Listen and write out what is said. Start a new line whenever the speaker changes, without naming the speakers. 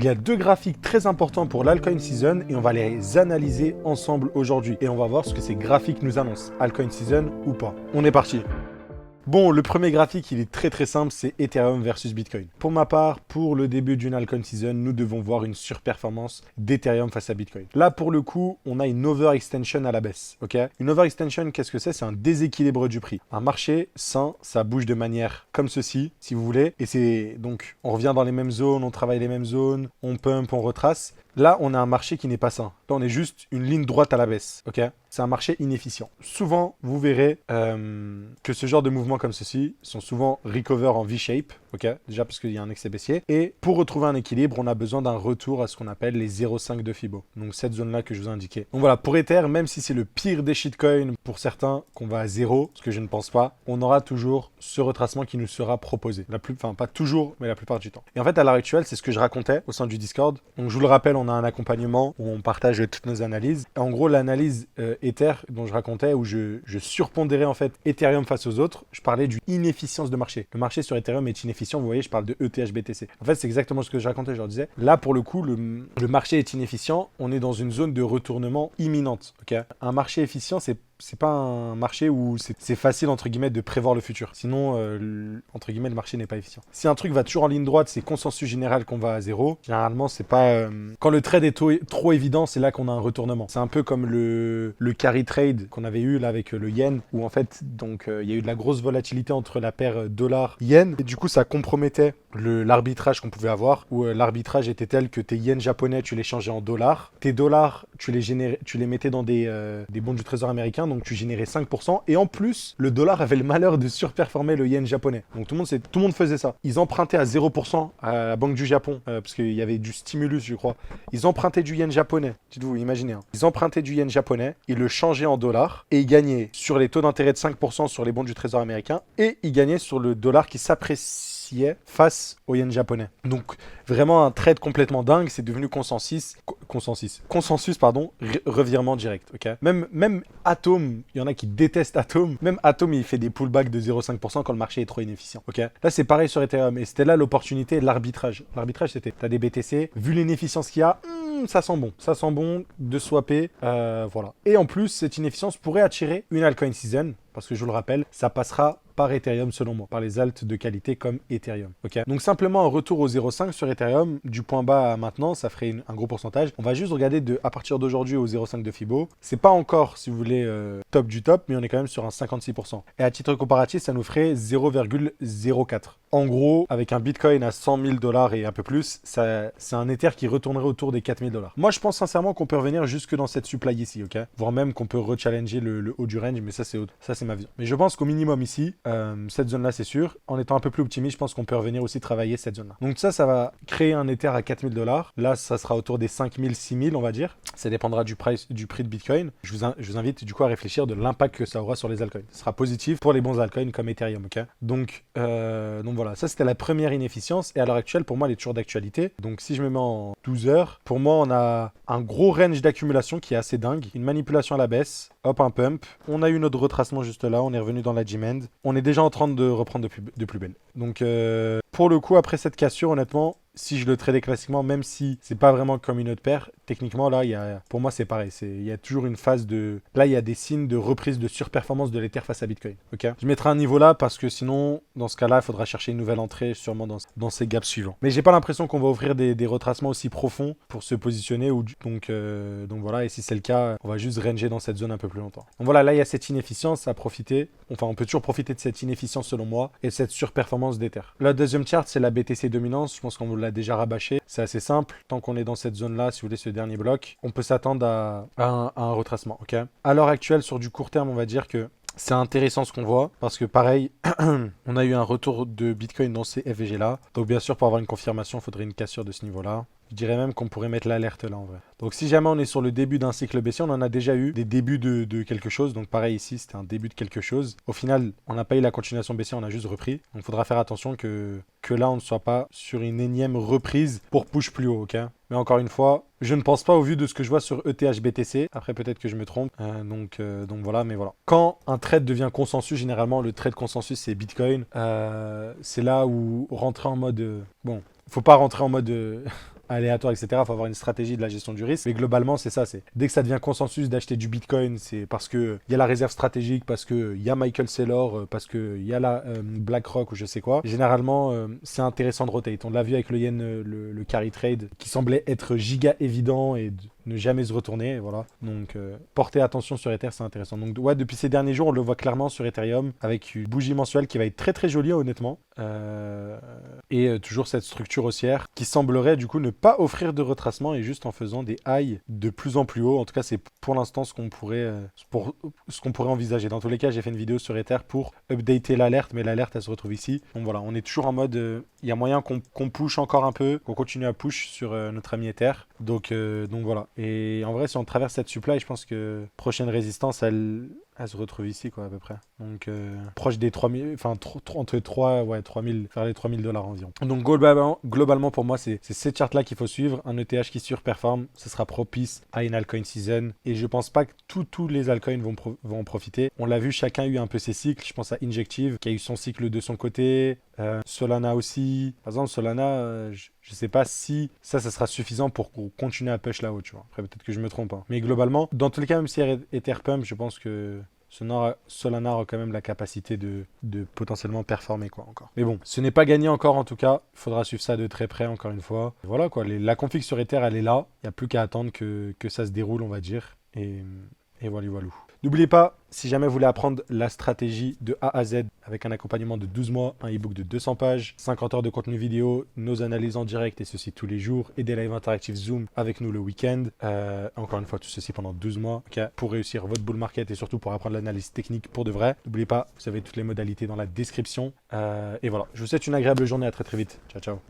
Il y a deux graphiques très importants pour l'Altcoin Season et on va les analyser ensemble aujourd'hui. Et on va voir ce que ces graphiques nous annoncent, Altcoin Season ou pas. On est parti. Bon, le premier graphique, il est très simple, c'est Ethereum versus Bitcoin. Pour ma part, pour le début d'une altcoin season, nous devons voir une surperformance d'Ethereum face à Bitcoin. Là, pour le coup, on a une overextension à la baisse, ok? Une overextension, qu'est-ce que c'est? C'est un déséquilibre du prix. Un marché sain, ça bouge de manière comme ceci, si vous voulez. Et c'est donc, on revient dans les mêmes zones, on travaille les mêmes zones, on pump, on retrace. Là, on a un marché qui n'est pas sain. Là, on est juste une ligne droite à la baisse, ok? C'est un marché inefficient. Souvent, vous verrez que ce genre de mouvements comme ceci sont souvent recover en V-shape, ok? Déjà parce qu'il y a un excès baissier. Et pour retrouver un équilibre, on a besoin d'un retour à ce qu'on appelle les 0,5 de Fibo. Donc cette zone-là que je vous ai indiquée. Donc voilà, pour Ether, même si c'est le pire des shitcoins pour certains, qu'on va à zéro, ce que je ne pense pas, on aura toujours ce retracement qui nous sera proposé. Enfin, pas toujours, mais la plupart du temps. Et en fait, à l'heure actuelle, c'est ce que je racontais au sein du Discord. Donc je vous le rappelle, on a un accompagnement où on partage toutes nos analyses. Et en gros, l'analyse Ether dont je racontais, où je surpondérais en fait Ethereum face aux autres, je parlais d'une inefficience de marché. Le marché sur Ethereum est inefficient, vous voyez, je parle de ETH-BTC. En fait, c'est exactement ce que je racontais, je leur disais. Là, pour le coup, le marché est inefficient, on est dans une zone de retournement imminente. Ok, un marché efficient, c'est pas un marché où c'est facile, entre guillemets, de prévoir le futur. Sinon, entre guillemets, le marché n'est pas efficient. Si un truc va toujours en ligne droite, c'est consensus général qu'on va à zéro. Généralement, c'est pas... Quand le trade est trop évident, c'est là qu'on a un retournement. C'est un peu comme le carry trade qu'on avait eu là avec le yen, où en fait, donc, il y a eu de la grosse volatilité entre la paire dollar-yen. Et du coup, ça compromettait l'arbitrage qu'on pouvait avoir, où l'arbitrage était tel que tes yens japonais, tu les changeais en dollars. Tes dollars, tu les mettais dans des bons du trésor américain, donc tu générais 5%, et en plus, le dollar avait le malheur de surperformer le yen japonais. Donc tout le monde faisait ça. Ils empruntaient à 0% à la Banque du Japon, parce qu'il y avait du stimulus, je crois. Ils empruntaient du yen japonais, dites-vous, imaginez. Hein. Ils empruntaient du yen japonais, ils le changeaient en dollars, et ils gagnaient sur les taux d'intérêt de 5% sur les bons du trésor américain, et ils gagnaient sur le dollar qui s'appréciait face au yen japonais. Donc vraiment un trade complètement dingue, c'est devenu consensus, revirement direct, ok? Même Atom, il y en a qui détestent Atom, même Atom il fait des pullbacks de 0,5% quand le marché est trop inefficient, ok? Là c'est pareil sur Ethereum, et c'était là l'opportunité de l'arbitrage. L'arbitrage c'était, t'as des BTC, vu l'inefficience qu'il y a, ça sent bon de swapper, voilà. Et en plus, cette inefficience pourrait attirer une altcoin season, parce que je vous le rappelle, ça passera par Ethereum selon moi, par les alts de qualité comme Ethereum. Ok. Donc simplement un retour au 0,5 sur Ethereum, du point bas à maintenant, ça ferait un gros pourcentage. On va juste regarder à partir d'aujourd'hui au 0,5 de Fibo. C'est pas encore, si vous voulez, top du top, mais on est quand même sur un 56%. Et à titre comparatif, ça nous ferait 0,04. En gros, avec un Bitcoin à 100 000 $ et un peu plus, c'est un Ether qui retournerait autour des 4 000 $. Moi, je pense sincèrement qu'on peut revenir jusque dans cette supply ici, ok? Voire même qu'on peut rechallenger le haut du range, mais ça, c'est ma vision. Mais je pense qu'au minimum ici, cette zone-là, c'est sûr. En étant un peu plus optimiste, je pense qu'on peut revenir aussi travailler cette zone-là. Donc ça va créer un Ether à 4 000 $. Là, ça sera autour des 5 000, 6 000, on va dire. Ça dépendra du prix de Bitcoin. Je vous invite du coup à réfléchir de l'impact que ça aura sur les altcoins. Ce sera positif pour les bons altcoins comme Ethereum, ok? Donc voilà, ça c'était la première inefficience. Et à l'heure actuelle, pour moi, elle est toujours d'actualité. Donc si je me mets en 12 heures, pour moi, on a un gros range d'accumulation qui est assez dingue. Une manipulation à la baisse. Hop, un pump. On a eu notre retracement juste là. On est revenu dans la G-Mend. On est déjà en train de reprendre de plus belle. Donc, pour le coup, après cette cassure, honnêtement, si je le tradais classiquement, même si c'est pas vraiment comme une autre paire, techniquement, là, pour moi, c'est pareil. Il y a toujours une phase de... Là, il y a des signes de reprise de surperformance de l'Ether face à Bitcoin. Ok. Je mettrai un niveau là parce que sinon, dans ce cas-là, il faudra chercher une nouvelle entrée sûrement dans ces gaps suivants. Mais j'ai pas l'impression qu'on va ouvrir des retracements aussi profonds pour se positionner. Donc voilà, et si c'est le cas, on va juste ranger dans cette zone un peu plus longtemps. Donc voilà, là, il y a cette inefficience à profiter. Enfin, on peut toujours profiter de cette inefficience selon moi et de cette surperformance d'Ether. La deuxième chart, c'est la BTC dominance. Je pense qu'on vous l'a déjà rabâché. C'est assez simple. Tant qu'on est dans cette zone-là, si vous voulez, ce dernier bloc, on peut s'attendre à un retracement. Ok. À l'heure actuelle, sur du court terme, on va dire que c'est intéressant ce qu'on voit parce que pareil, on a eu un retour de Bitcoin dans ces FVG là. Donc bien sûr, pour avoir une confirmation, il faudrait une cassure de ce niveau-là. Je dirais même qu'on pourrait mettre l'alerte là en vrai. Donc si jamais on est sur le début d'un cycle baissier, on en a déjà eu des débuts de quelque chose. Donc pareil ici, c'était un début de quelque chose. Au final, on n'a pas eu la continuation baissière, on a juste repris. Donc il faudra faire attention que là, on ne soit pas sur une énième reprise pour push plus haut, ok? Mais encore une fois, je ne pense pas au vu de ce que je vois sur ETH-BTC. Après, peut-être que je me trompe. Donc voilà, mais voilà. Quand un trade devient consensus, généralement, le trade consensus, c'est Bitcoin. C'est là où rentrer en mode... bon, il ne faut pas rentrer en mode... aléatoires, etc. Il faut avoir une stratégie de la gestion du risque. Mais globalement, c'est ça. C'est dès que ça devient consensus d'acheter du Bitcoin, c'est parce qu'il y a la réserve stratégique, parce qu'il y a Michael Saylor, parce qu'il y a la BlackRock ou je sais quoi. Généralement, c'est intéressant de rotate. On l'a vu avec le yen, le carry trade, qui semblait être giga évident et ne jamais se retourner, voilà. Donc, porter attention sur Ether, c'est intéressant. Donc, ouais, depuis ces derniers jours, on le voit clairement sur Ethereum, avec une bougie mensuelle qui va être très très jolie, honnêtement. Et toujours cette structure haussière qui semblerait du coup ne pas offrir de retracement et juste en faisant des highs de plus en plus haut. En tout cas, c'est pour l'instant ce qu'on pourrait, envisager. Dans tous les cas, j'ai fait une vidéo sur Ether pour updater l'alerte, mais l'alerte, elle se retrouve ici. Donc voilà, on est toujours en mode, il y a moyen qu'on push encore un peu, qu'on continue à push sur notre ami Ether. Donc voilà. Et en vrai, si on traverse cette supply, je pense que prochaine résistance, elle se retrouve ici, quoi, à peu près. Donc, proche des 3000, enfin, entre 3, ouais, 3000, vers les $3000 environ. Donc, globalement, pour moi, c'est ces charts-là qu'il faut suivre. Un ETH qui surperforme, ce sera propice à une altcoin season. Et je pense pas que tous les altcoins vont en profiter. On l'a vu, chacun a eu un peu ses cycles. Je pense à Injective, qui a eu son cycle de son côté. Solana aussi. Par exemple, Solana, je sais pas si ça sera suffisant pour continuer à push là-haut, tu vois. Après, peut-être que je me trompe. Hein. Mais globalement, dans tous les cas, même si Ether pump, je pense que Solana a quand même la capacité de potentiellement performer, quoi, encore. Mais bon, ce n'est pas gagné encore, en tout cas. Il faudra suivre ça de très près, encore une fois. Et voilà, quoi. La config sur Ether, elle est là. Il n'y a plus qu'à attendre que ça se déroule, on va dire. Et voilà. N'oubliez pas, si jamais vous voulez apprendre la stratégie de A à Z avec un accompagnement de 12 mois, un e-book de 200 pages, 50 heures de contenu vidéo, nos analyses en direct et ceci tous les jours, et des lives interactifs Zoom avec nous le week-end. Encore une fois, tout ceci pendant 12 mois pour réussir votre bull market et surtout pour apprendre l'analyse technique pour de vrai. N'oubliez pas, vous avez toutes les modalités dans la description. Et voilà, je vous souhaite une agréable journée, à très très vite. Ciao, ciao.